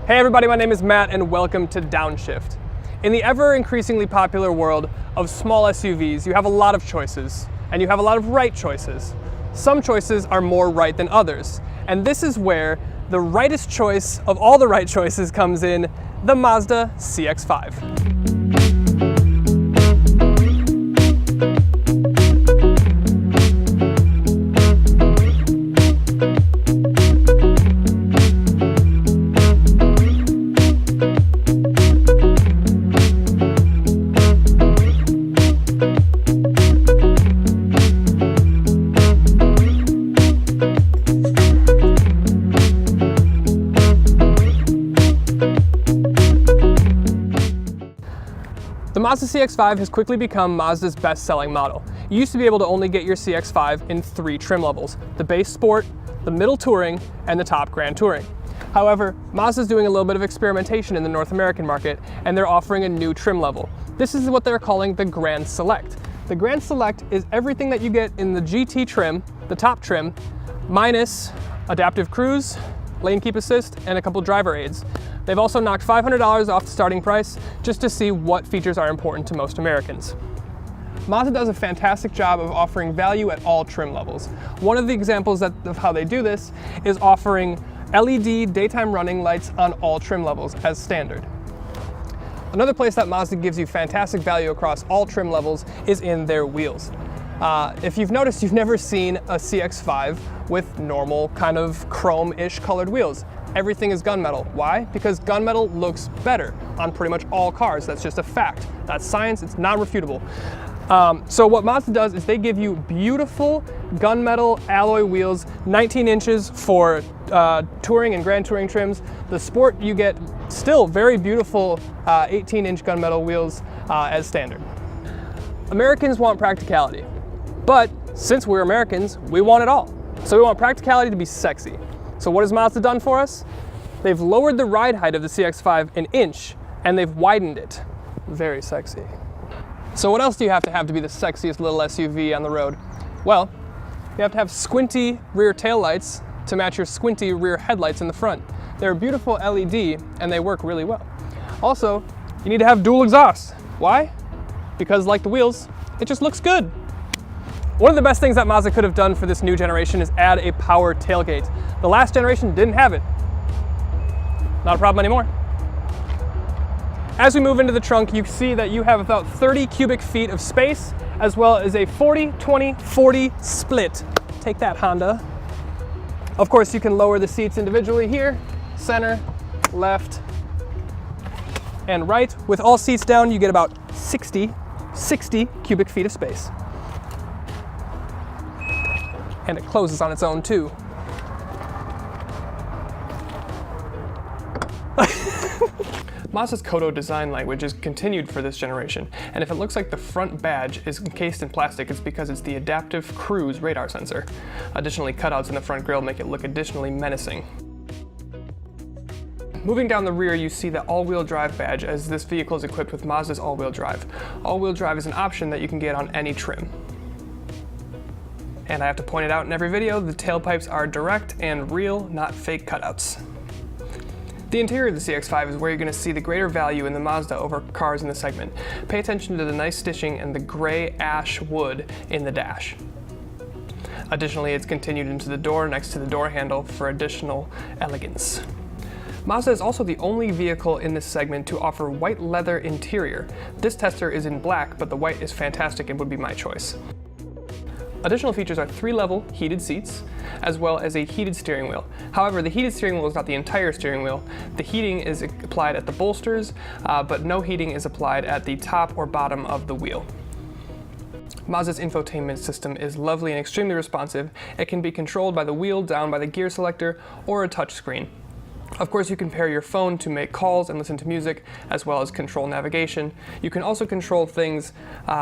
Hey everybody, my name is Matt and welcome to Downshift. In the ever increasingly popular world of small SUVs, you have a lot of choices, and you have a lot of right choices. Some choices are more right than others, and this is where the rightest choice of all the right choices comes in, the Mazda CX-5. The Mazda CX-5 has quickly become Mazda's best-selling model. You used to be able to only get your CX-5 in 3 trim levels: the base Sport, the middle Touring, and the top Grand Touring. However, Mazda's doing a little bit of experimentation in the North American market, and they're offering a new trim level. This is what they're calling the Grand Select. The Grand Select is everything that you get in the GT trim, the top trim, minus adaptive cruise, lane keep assist, and a couple driver aids. They've also knocked $500 off the starting price just to see what features are important to most Americans. Mazda does a fantastic job of offering value at all trim levels. One of the examples of how they do this is offering LED daytime running lights on all trim levels as standard. Another place that Mazda gives you fantastic value across all trim levels is in their wheels. If you've noticed, you've never seen a CX-5 with normal kind of chrome-ish colored wheels. Everything is gunmetal. Why? Because gunmetal looks better on pretty much all cars. That's just a fact. That's science, it's not refutable. So what Mazda does is they give you beautiful gunmetal alloy wheels, 19 inches for touring and grand touring trims. The Sport, you get still very beautiful 18-inch gunmetal wheels as standard. Americans want practicality, but since we're Americans, we want it all. So we want practicality to be sexy. So what has Mazda done for us? They've lowered the ride height of the CX-5 an inch, and they've widened it. Very sexy. So what else do you have to be the sexiest little SUV on the road? Well, you have to have squinty rear taillights to match your squinty rear headlights in the front. They're a beautiful LED, and they work really well. Also, you need to have dual exhaust. Why? Because like the wheels, it just looks good. One of the best things that Mazda could have done for this new generation is add a power tailgate. The last generation didn't have it. Not a problem anymore. As we move into the trunk, you see that you have about 30 cubic feet of space, as well as a 40-20-40 split. Take that, Honda. Of course, you can lower the seats individually here, center, left, and right. With all seats down, you get about 60 cubic feet of space. And it closes on its own too. Mazda's Kodo design language is continued for this generation, and if it looks like the front badge is encased in plastic, it's because it's the adaptive cruise radar sensor. Additionally, cutouts in the front grille make it look additionally menacing. Moving down the rear, you see the all-wheel drive badge, as this vehicle is equipped with Mazda's all-wheel drive. All-wheel drive is an option that you can get on any trim. And I have to point it out in every video, the tailpipes are direct and real, not fake cutouts. The interior of the CX-5 is where you're going to see the greater value in the Mazda over cars in the segment. Pay attention to the nice stitching and the gray ash wood in the dash. Additionally, it's continued into the door next to the door handle for additional elegance. Mazda is also the only vehicle in this segment to offer white leather interior. This tester is in black, but the white is fantastic and would be my choice. Additional features are 3-level heated seats, as well as a heated steering wheel. However, the heated steering wheel is not the entire steering wheel. The heating is applied at the bolsters, but no heating is applied at the top or bottom of the wheel. Mazda's infotainment system is lovely and extremely responsive. It can be controlled by the wheel, down by the gear selector, or a touchscreen. Of course, you can pair your phone to make calls and listen to music, as well as control navigation. You can also control things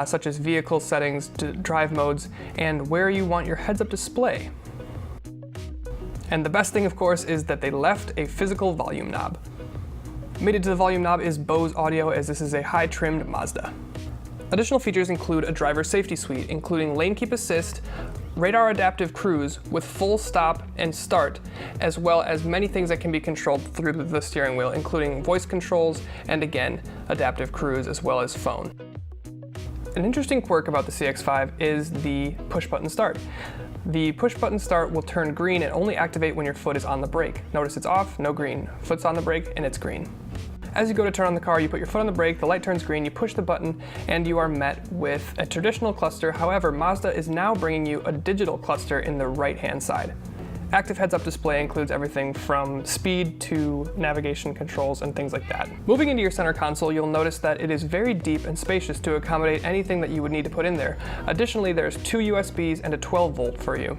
such as vehicle settings, drive modes, and where you want your heads-up display. And the best thing, of course, is that they left a physical volume knob. Mated to the volume knob is Bose audio, as this is a high-trimmed Mazda. Additional features include a driver safety suite, including lane keep assist, radar adaptive cruise with full stop and start, as well as many things that can be controlled through the steering wheel, including voice controls and again, adaptive cruise as well as phone. An interesting quirk about the CX-5 is the push button start. The push button start will turn green and only activate when your foot is on the brake. Notice it's off, no green. Foot's on the brake and it's green. As you go to turn on the car, you put your foot on the brake, the light turns green, you push the button, and you are met with a traditional cluster. However, Mazda is now bringing you a digital cluster in the right-hand side. Active heads-up display includes everything from speed to navigation controls and things like that. Moving into your center console, you'll notice that it is very deep and spacious to accommodate anything that you would need to put in there. Additionally, there's 2 USBs and a 12-volt for you.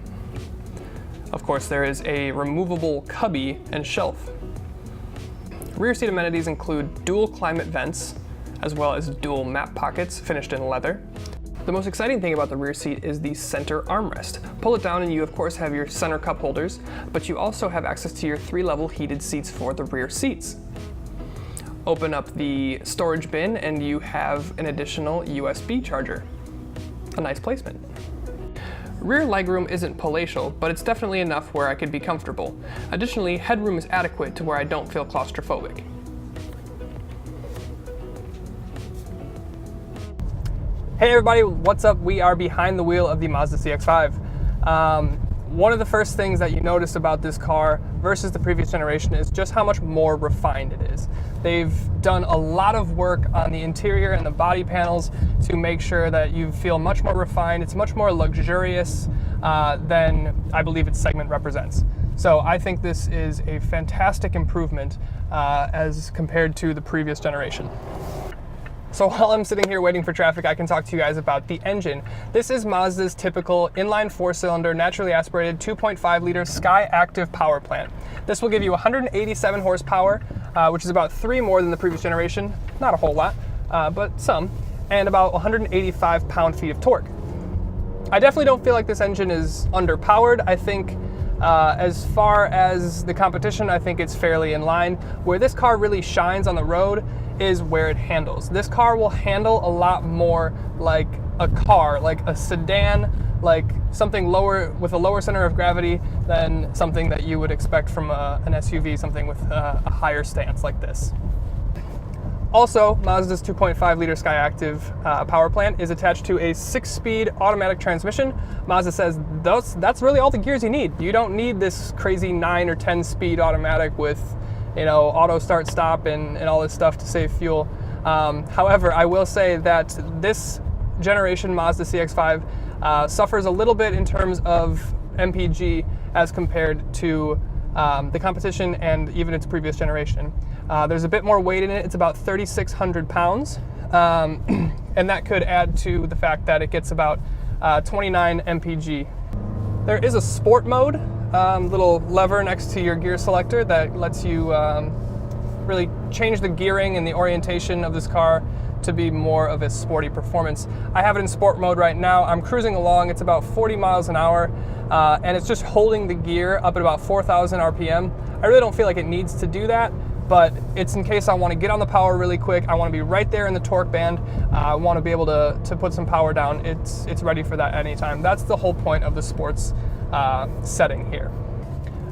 Of course, there is a removable cubby and shelf. Rear seat amenities include dual climate vents, as well as dual map pockets finished in leather. The most exciting thing about the rear seat is the center armrest. Pull it down and you of course have your center cup holders, but you also have access to your 3-level heated seats for the rear seats. Open up the storage bin and you have an additional USB charger. A nice placement. Rear legroom isn't palatial, but it's definitely enough where I could be comfortable. Additionally, headroom is adequate to where I don't feel claustrophobic. Hey everybody, what's up? We are behind the wheel of the Mazda CX-5. One of the first things that you notice about this car versus the previous generation is just how much more refined it is. They've done a lot of work on the interior and the body panels to make sure that you feel much more refined. It's much more luxurious than I believe its segment represents. So I think this is a fantastic improvement as compared to the previous generation. So while I'm sitting here waiting for traffic, I can talk to you guys about the engine. This is Mazda's typical inline 4-cylinder, naturally aspirated 2.5-liter Sky Active power plant. This will give you 187 horsepower, which is about 3 more than the previous generation. Not a whole lot, but some, and about 185 pound-feet of torque. I definitely don't feel like this engine is underpowered. I think as far as the competition, I think it's fairly in line. Where this car really shines on the road is where it handles. This car will handle a lot more like a car, like a sedan, like something lower with a lower center of gravity than something that you would expect from an SUV, something with a higher stance like this. Also, Mazda's 2.5-liter Sky Active power plant is attached to a 6-speed automatic transmission. Mazda says that's really all the gears you need. You don't need this crazy 9 or 10-speed automatic with, you know, auto start stop and all this stuff to save fuel. However, I will say that this generation Mazda CX-5 suffers a little bit in terms of MPG as compared to the competition and even its previous generation. There's a bit more weight in it. It's about 3,600 pounds. And that could add to the fact that it gets about 29 MPG. There is a sport mode, little lever next to your gear selector that lets you really change the gearing and the orientation of this car to be more of a sporty performance. I have it in sport mode right now. I'm cruising along. It's about 40 miles an hour, and it's just holding the gear up at about 4,000 RPM. I really don't feel like it needs to do that, but it's in case I want to get on the power really quick. I want to be right there in the torque band. I want to be able to put some power down. It's ready for that anytime. That's the whole point of the sports setting here.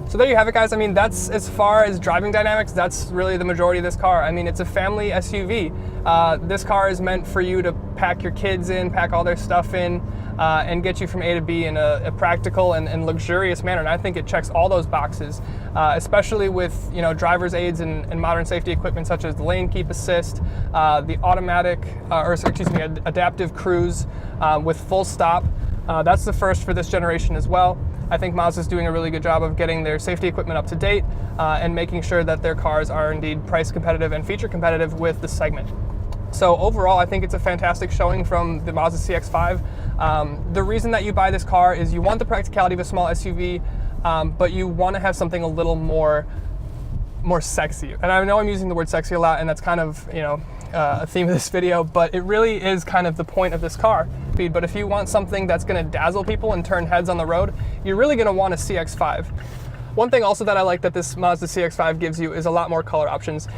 So there you have it, guys. I mean, that's as far as driving dynamics, that's really the majority of this car. I mean, it's a family SUV. This car is meant for you to pack your kids in, pack all their stuff in, and get you from A to B in a practical and luxurious manner. And I think it checks all those boxes, especially with, you know, driver's aids and modern safety equipment such as the lane keep assist, the automatic, adaptive cruise with full stop. That's the first for this generation as well. I think Mazda's doing a really good job of getting their safety equipment up to date and making sure that their cars are indeed price competitive and feature competitive with the segment. So overall, I think it's a fantastic showing from the Mazda CX-5. The reason that you buy this car is you want the practicality of a small SUV, but you want to have something a little more sexy. And I know I'm using the word sexy a lot, and that's kind of, you know, a theme of this video, but it really is kind of the point of this car. But if you want something that's going to dazzle people and turn heads on the road, you're really going to want a CX-5. One thing also that I like that this Mazda CX-5 gives you is a lot more color options,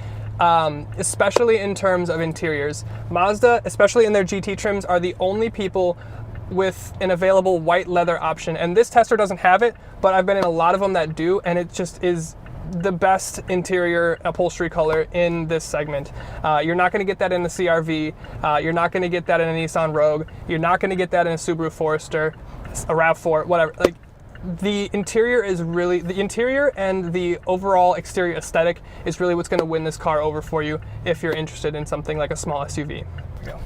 especially in terms of interiors. Mazda, especially in their GT trims, are the only people with an available white leather option. And this tester doesn't have it, but I've been in a lot of them that do, and it just is the best interior upholstery color in this segment. You're not going to get that in the CR-V. You're not going to get that in a Nissan Rogue. You're not going to get that in a Subaru Forester, a RAV4, whatever. Like, the interior is really, the interior and the overall exterior aesthetic is really what's going to win this car over for you if you're interested in something like a small SUV. Here we go.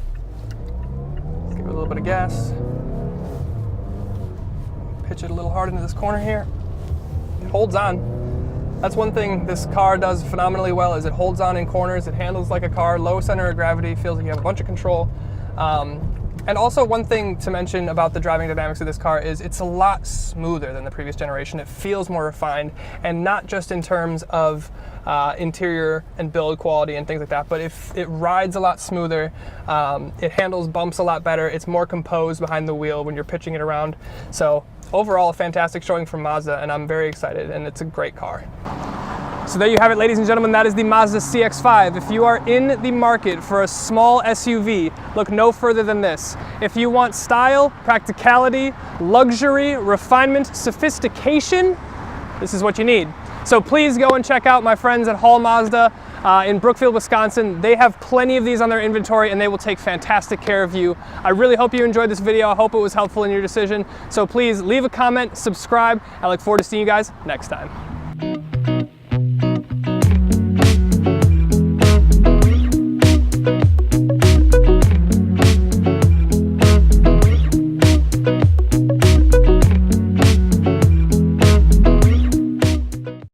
Let's give it a little bit of gas. Pitch it a little hard into this corner here. It holds on. That's one thing this car does phenomenally well, is it holds on in corners, it handles like a car, low center of gravity, feels like you have a bunch of control. And also one thing to mention about the driving dynamics of this car is it's a lot smoother than the previous generation. It feels more refined, and not just in terms of interior and build quality and things like that, but it rides a lot smoother, it handles bumps a lot better, it's more composed behind the wheel when you're pitching it around. So overall, a fantastic showing from Mazda, and I'm very excited, and it's a great car. So there you have it, ladies and gentlemen, that is the Mazda CX-5. If you are in the market for a small SUV, look no further than this. If you want style, practicality, luxury, refinement, sophistication, this is what you need. So please go and check out my friends at Hall Mazda in Brookfield, Wisconsin. They have plenty of these on their inventory, and they will take fantastic care of you. I really hope you enjoyed this video. I hope it was helpful in your decision. So please leave a comment, subscribe. I look forward to seeing you guys next time.